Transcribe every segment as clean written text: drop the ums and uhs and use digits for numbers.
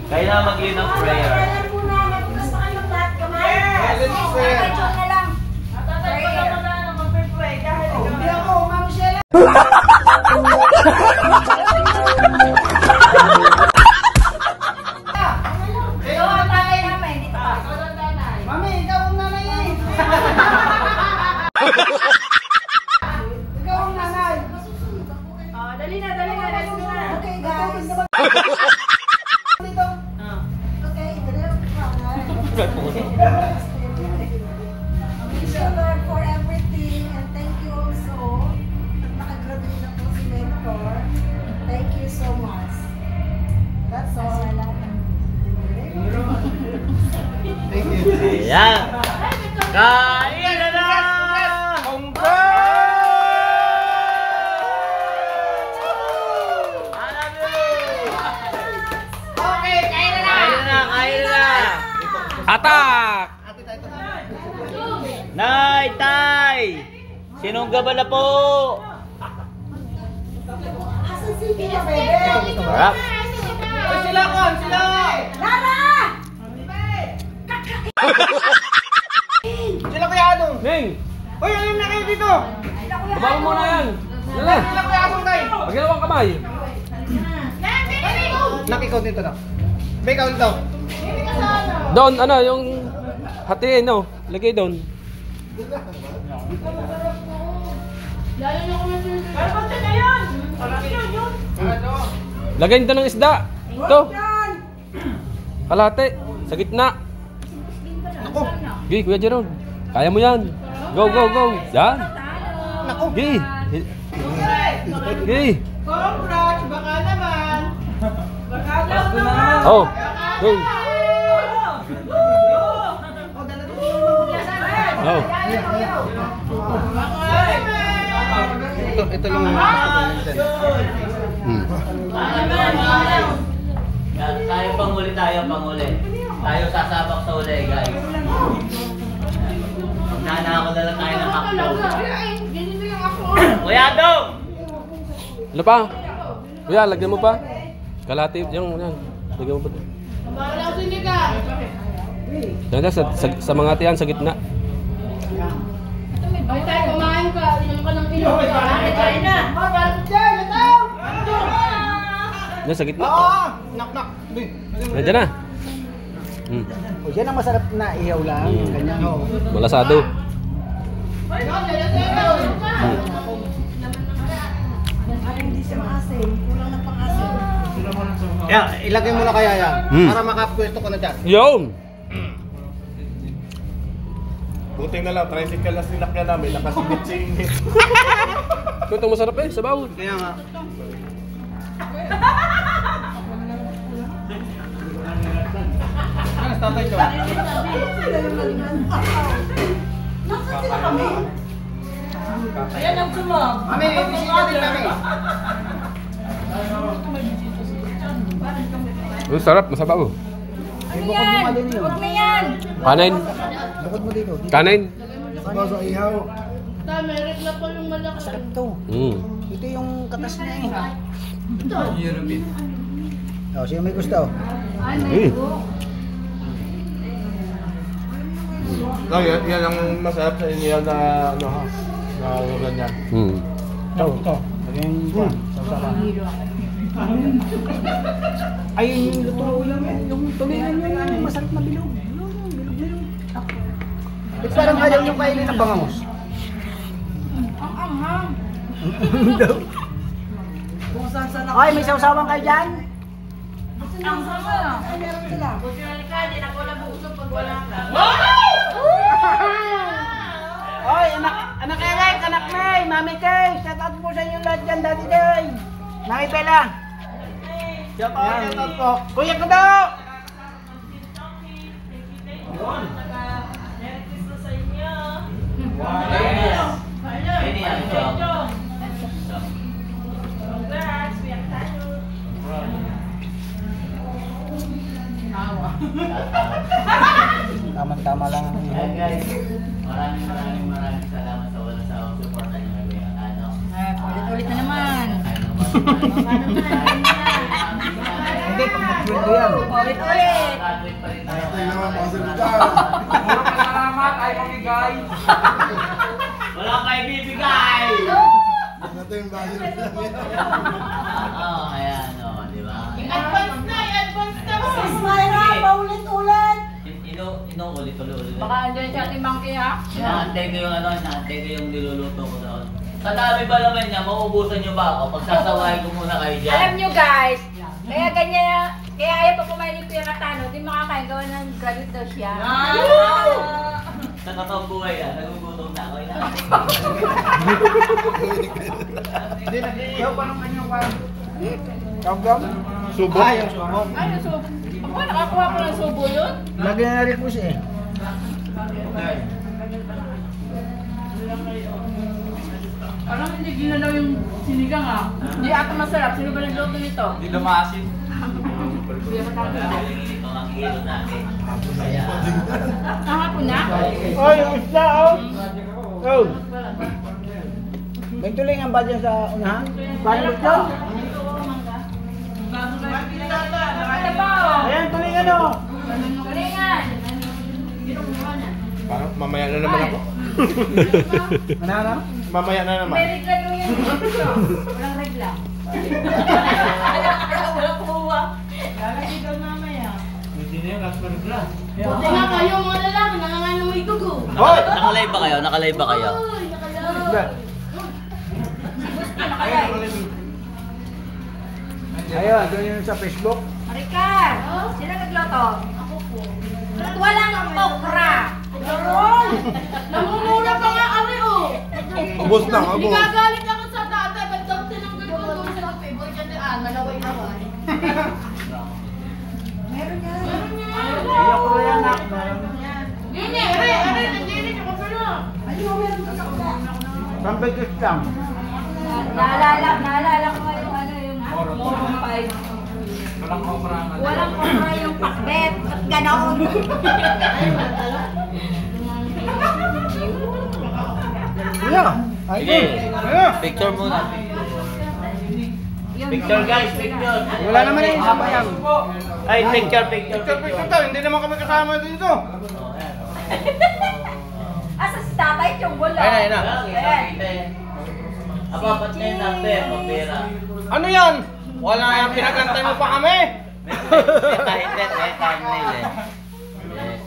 Kayo na mag-lead ng prayer. Prayer muna. Mag-gusto kayo lahat kamay. Let's pray. Na lang. Prayer. Hindi ako, Ma'am Sheila. Ikaw ang nanay namin. Dito ka. Mami, ikaw ang nanay eh. Ikaw ang nanay. Dali na. Okay, guys. Dito. Okay, dali. Thank you, Lord, for everything, and thank you also at nakagraduate na po si Mentor. Thank you so much. That's all. Thank you. Ayan. Kain na na! Okay, kain na. Kain na! Atak! Nay, tay! Sinunggaban na po! Asan si Pia, baby? Sarap! Sila ko! Sila! Lara! Sila Kuya Adong! Ning! Uy, ayun na kayo dito! Babaw mo na yan! Dala! Sila Kuya Adong tayo! Pagilawang kamay! Nakikaw dito na. May ikaw dito. Doon, ano, yung hatiin, no? Lagay doon. Lagay nito ng isda. Ito. Kalate. Sa gitna. Ako! Gi, Kuya Jerome. Kaya mo yan. Go, go, go. Yan. Naku! Gi. Gi. Congrats! Baka naman! Baka naman! Oh. Go. Oh. Ito lang ang gusto ko minsan. Tayo panghuli. Tayo sasabak sa uli, guys. Magnanakaw na lang tayo ng hotdog. Kuya Dong! Ano pa? Kuya, lagyan mo pa. Kalate. Yan. Lagyan mo pa. Yan, sa mga tiyan, sa gitna. Ay, tayo kumain ka. Inom ka ng inom. Kain na! Yan, sa gitna. Oo! Nak! Nandiyan na. O, yan ang masarap na ihaw lang. Ganyan. Malasado. Parang hindi siya maasin. Kulang ng pang-asin. Yan, ilagay mo na kaya yan. Para makapwesto ko na dyan. Yun! Buti na lang, tricycle na sinakyan namin, nakasingit-singit. Ito masarap eh, sabaw. Kaya nga. Ano, tatay ko? Nasaan sila kami? Ayan ang sumab. Mami, bisita din kami. Sarap, masabaw. Ano yan? Huwag na yan! Kanin. Bukod mo dito. Kanin. Sabaw sa ihaw. Tayo, may regla po yung malaki. Masarap to. Ito yung katas niya eh. O, sino may gusto? No, yan ang masarap sa inyo na ano ha, na ganyan. Ito. Lagyan yung sausawan. Ay, yung luto yung tulingan niya yung masarap na bilog. Bilog. It's parang ayaw yung kainin ng bangamos. Ang anghang! Ay, may sausawan kayo dyan? Ang sama! Ay, meron sila. Oy, anak Eric, anak May, Mami Kay, shout out po sa inyo lahat dyan, Daddy Day. Mami Bella. Shout out po. Kuya Kudo! Ini ang job. Tama-tama lang ang Ayan guys, maraming salamat sa walang sawang suporta niyo kay ano. Ulit-ulit na naman. Ano Hindi, pag kwento yan. Ulit-ulit. Graduate pa rin tayo. Salamat ay mamigay. Wala pa ibibigay! Ito yung basil lang yan. Oo, ayan, o, di ba? advance na, i-advance na mo. Sis Myra, paulit-ulit. Inuulit-ulit. Baka andyan siya ating bangke ha. Inaantay ko yung inaantay ko yung niluluto ko doon. Sa dami ba naman niya, mauubusan niyo ba ako? Pagsasawahin ko muna kayo dyan. Alam nyo guys, kaya ganyan, kaya ayaw pa kumain ni Kuya Katano, di makakain gawa ng graduate daw siya. Sa totoong buhay nagugutom na ako. Inaantay ko. Hindi, nag-iihaw pa ng kanyang kwan. Kagam? Subo? Ah, yung subo. Ay, subo. Ako, nakakuha ko ng subo yun. Lagyan na rin po siya eh. Parang hindi ginalaw yung sinigang ah. Hindi ata masarap. Sino ba nagluto nito? Hindi dumasin. Ito ang hero natin. Kaya, Kahapon na? Oh, yung isda oh. Oh. May tulingan ba dyan sa unahan? Paano ba ito? Ano ba oh? Ayan, tulingan oh. Tulingan! Parang mamaya na naman ako. Ano na? Mamaya na naman. May regla nyo yan dito. Walang regla. Walang kuha. Lalagay mamaya. Hindi na yung last paragraph. Buti nga kayo mga lalaki, nangangain ng may dugo. Hoy! nakalive ba kayo? Nakalive ba kayo? Uy, nakalaw. Ayun, doon yun sa Facebook. Maricar! Sino nagloto? Ako po. At walang okra! Namumura pa nga kami oh. Ubos na, ubos. Nagagalit ako sa tatay. Ba't daw tinanggal ko doon sa favorite niya ni Ann? Nalaway-laway. Meron yan. Ayoko ko yan, nak. Gini, are, nandini siya ka na. Ayun, meron ka sa kabila. Pampagkis lang. Naalala ko nga yung ano, yung Moron 5. Walang okra. Walang okra yung pakbet at ganoon. Yeah. Sige. Ayun. Picture muna. Picture guys, picture. Wala naman yung sabayang. Ay, picture. Picture to, hindi naman kami kasama dito. Asa si tatay yung wala. Ayun na. Aba, ba't na yung number? Pera. Ano yan? Wala yan, pinagantay mo pa kami. Thumbnail eh. Yes.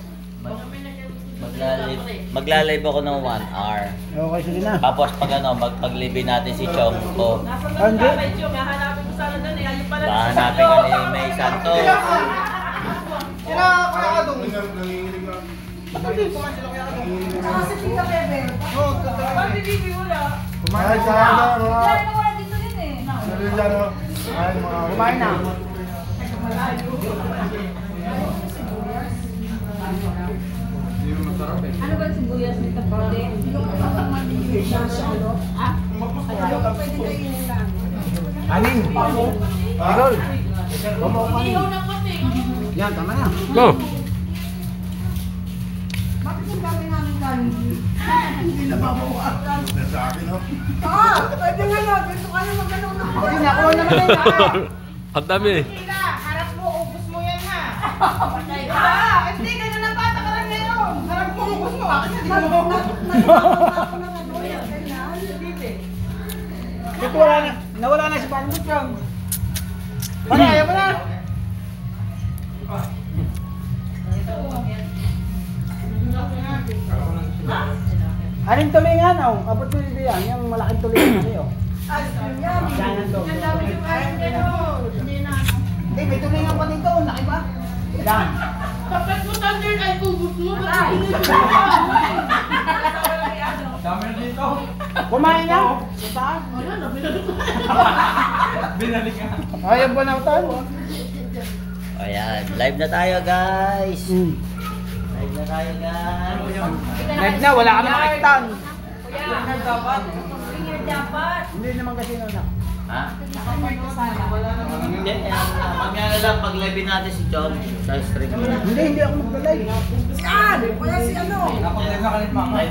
Magla-live ako ng 1 hour. Okay, sige na. Tapos pag ano, paglibin natin si Chong ko. Hindi. Hahanapin ka ni May Santos. Sila, kaya ka doon. Nanginginig na. Saka si Tita Bebe. Kumain sa handa, mga... Wala na wala dito yun eh. Salilano. Ay, mga... Kumain na. Ano ba yung sibuyas nito, Brode? Ah? Pwede kainin lang. Aning. Idol. Ihaw na kasi. Yan, tama na. Oh. Bakit yung dami namin kanin? Hindi na mabawasan. Sa akin, ho. Pwede nga na. Gusto ka na magano na. Hindi, nakuha naman na yun. Ang dami. Sila, harap mo, ubus mo yan ha. Hindi, ganyan ang bata ka lang ngayon. Harap mo, ubus mo. Bakit hindi mo? Ako na nga doon. Ganyan. Ito wala na. Nawala na si Pangmut Chong. Wala, ayaw mo na. Aling tulingan, oh. Abot mo dito yan. Yung malaking tulingan, ano yun? Yan. Yan to. Ang dami yung kain nyo. Hindi na. Hindi, may tulingan pa dito. Laki ba? Yan. Kapag mo thunder ay ubus mo. Dami na dito. Kumain na? Saan? Wala na, binalik ko. Ayaw ba na ito? Ayan, live na tayo guys. Live na tayo guys. Live na, wala kami nakikitan. Kuya, winger dapat. Hindi naman kasi na. Ha? Nakakonto sana. Hindi, mamaya na lang pag-live natin si Chong sa stream. Hindi ako mag-live. Yan. Wala si ano. Live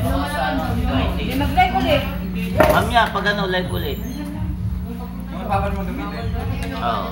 ako sa ano, Hindi 20. mag-live ulit. Mamaya, pag ano, live ulit. Papan mo gamitin. Oo.